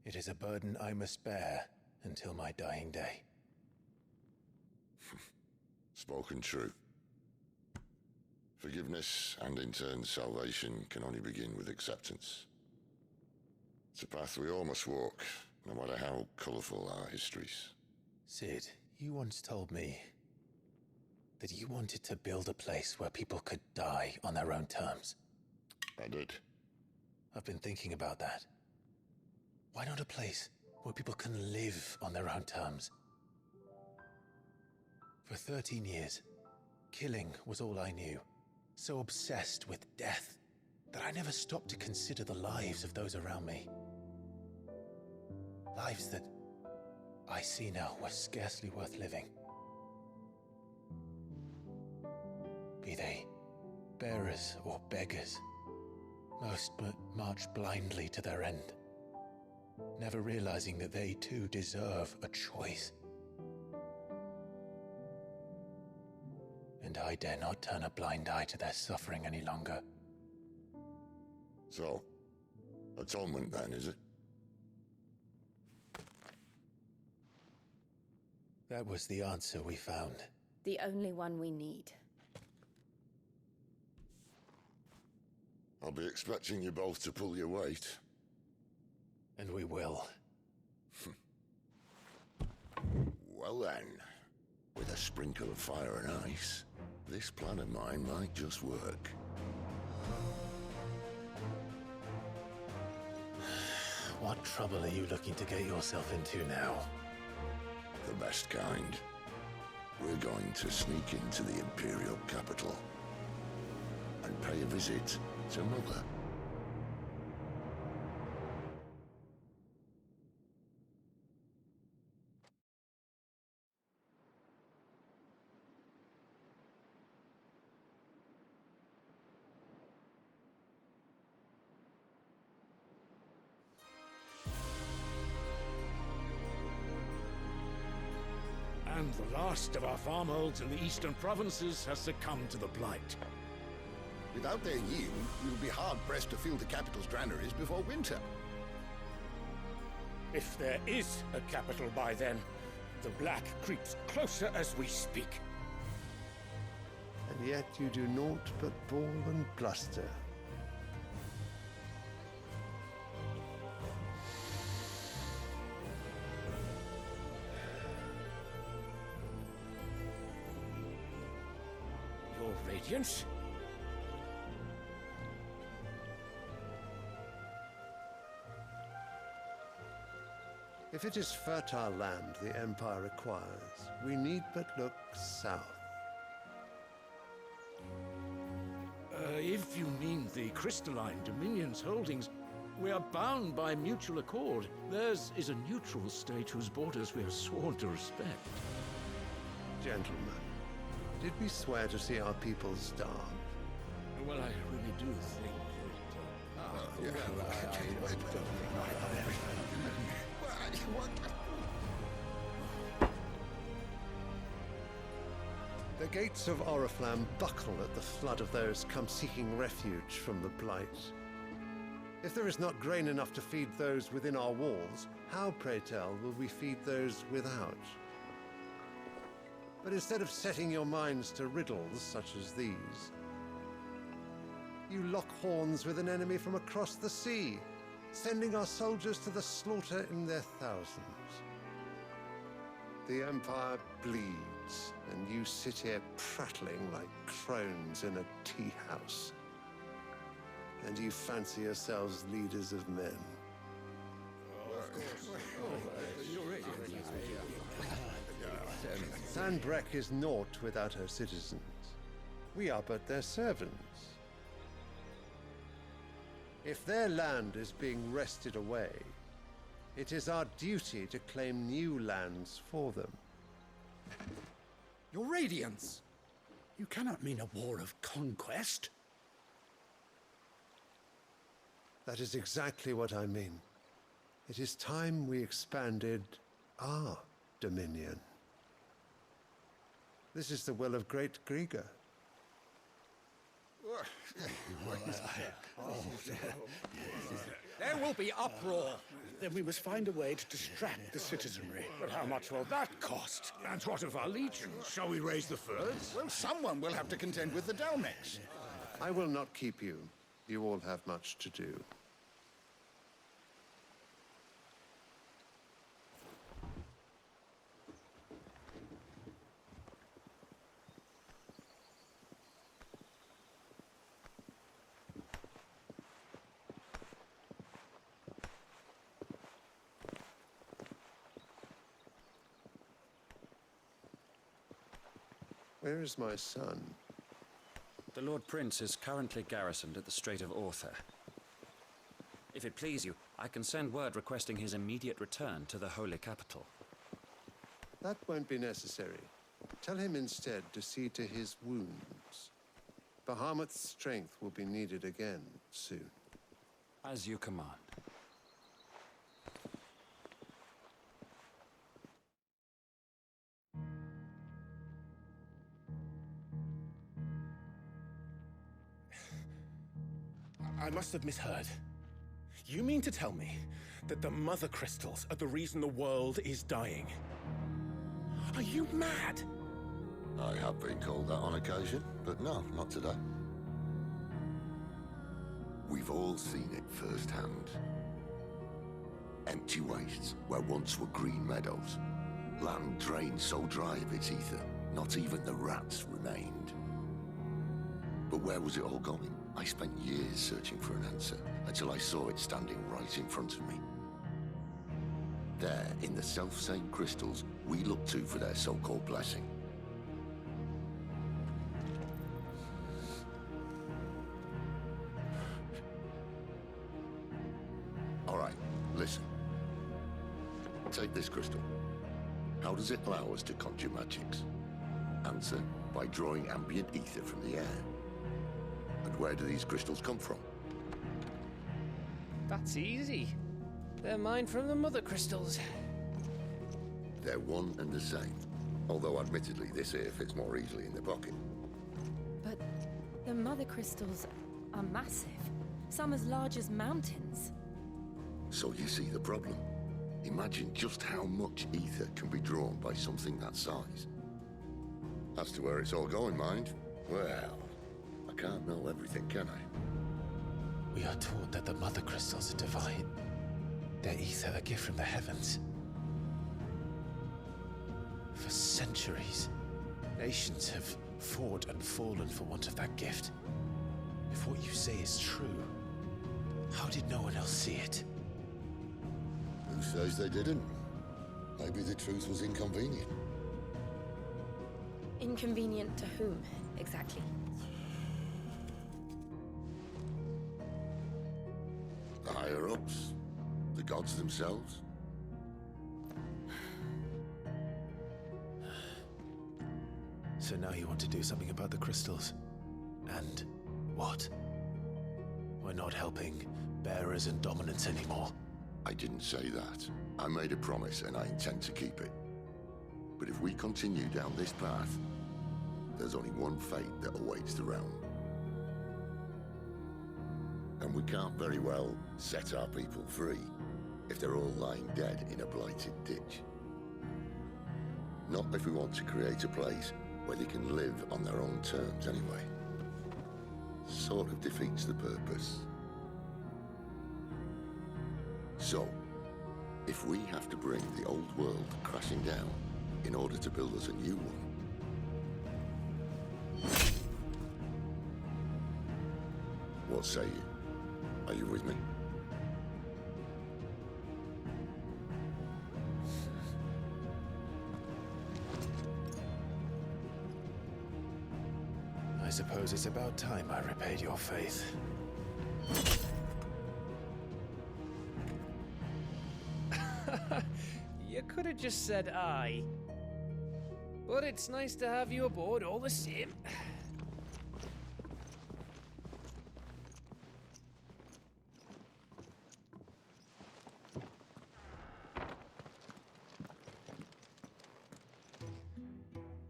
It is a burden I must bear until my dying day. Spoken true. Forgiveness and in turn salvation can only begin with acceptance. It's a path we all must walk, no matter how colourful our histories. Sid, you once told me that you wanted to build a place where people could die on their own terms. I did. I've been thinking about that. Why not a place where people can live on their own terms? For 13 years, killing was all I knew. So obsessed with death that I never stopped to consider the lives of those around me. Lives that I see now were scarcely worth living. Be they bearers or beggars, most march blindly to their end, never realizing that they too deserve a choice. And I dare not turn a blind eye to their suffering any longer. So, atonement then, is it? That was the answer we found. The only one we need. I'll be expecting you both to pull your weight. And we will. Well then, with a sprinkle of fire and ice, this plan of mine might just work. What trouble are you looking to get yourself into now? The best kind. We're going to sneak into the Imperial capital and pay a visit to Mother. And the last of our farmholds in the eastern provinces has succumbed to the blight. Without their yield, we'll be hard-pressed to fill the capital's granaries before winter. If there is a capital by then, the black creeps closer as we speak. And yet you do naught but bawl and bluster. Your Radiance? If it is fertile land the Empire requires, we need but look south. If you mean the crystalline Dominion's holdings, we are bound by mutual accord. Theirs is a neutral state whose borders we have sworn to respect. Gentlemen, did we swear to see our people starve? Well, I really do think The gates of Oriflamme buckle at the flood of those come seeking refuge from the blight. If there is not grain enough to feed those within our walls, how, pray tell, will we feed those without? But instead of setting your minds to riddles such as these, you lock horns with an enemy from across the sea, sending our soldiers to the slaughter in their thousands. The Empire bleeds, and you sit here prattling like crones in a tea house. And you fancy yourselves leaders of men. Sanbreque is naught without her citizens. We are but their servants. If their land is being wrested away, it is our duty to claim new lands for them. Your Radiance! You cannot mean a war of conquest. That is exactly what I mean. It is time we expanded our dominion. This is the will of great Grieger. There will be uproar. Then we must find a way to distract the citizenry. But how much will that cost? And what of our legions? Shall we raise the furs? Well, someone will have to contend with the Dalmex. I will not keep you. You all have much to do. Where is my son? The Lord Prince is currently garrisoned at the Strait of Author. If it please you, I can send word requesting his immediate return to the Holy Capital. That won't be necessary. Tell him instead to see to his wounds. Bahamut's strength will be needed again soon. As you command. I must have misheard. You mean to tell me that the Mother Crystals are the reason the world is dying? Are you mad? I have been called that on occasion, but no, not today. We've all seen it firsthand. Empty wastes where once were green meadows. Land drained so dry of its ether, not even the rats remained. But where was it all going? I spent years searching for an answer, until I saw it standing right in front of me. There, in the self-same crystals we look to for their so-called blessing. All right, listen. Take this crystal. How does it allow us to conjure magics? Answer, by drawing ambient ether from the air. And where do these crystals come from? That's easy. They're mine from the Mother Crystals. They're one and the same. Although admittedly this here fits more easily in the pocket. But the Mother Crystals are massive. Some as large as mountains. So you see the problem. Imagine just how much ether can be drawn by something that size. As to where it's all going, mind? Well, I can't know everything, can I? We are taught that the Mother Crystals are divine. Their ether a gift from the heavens. For centuries, nations have fought and fallen for want of that gift. If what you say is true, how did no one else see it? Who says they didn't? Maybe the truth was inconvenient. Inconvenient to whom, exactly? The higher-ups? The gods themselves? So now you want to do something about the crystals? And what? We're not helping bearers and dominants anymore. I didn't say that. I made a promise and I intend to keep it. But if we continue down this path, there's only one fate that awaits the realm. And we can't very well set our people free if they're all lying dead in a blighted ditch. Not if we want to create a place where they can live on their own terms anyway. Sort of defeats the purpose. So, if we have to bring the old world crashing down in order to build us a new one, what say you? Are you with me? I suppose it's about time I repaid your faith. You could have just said aye. But it's nice to have you aboard all the same.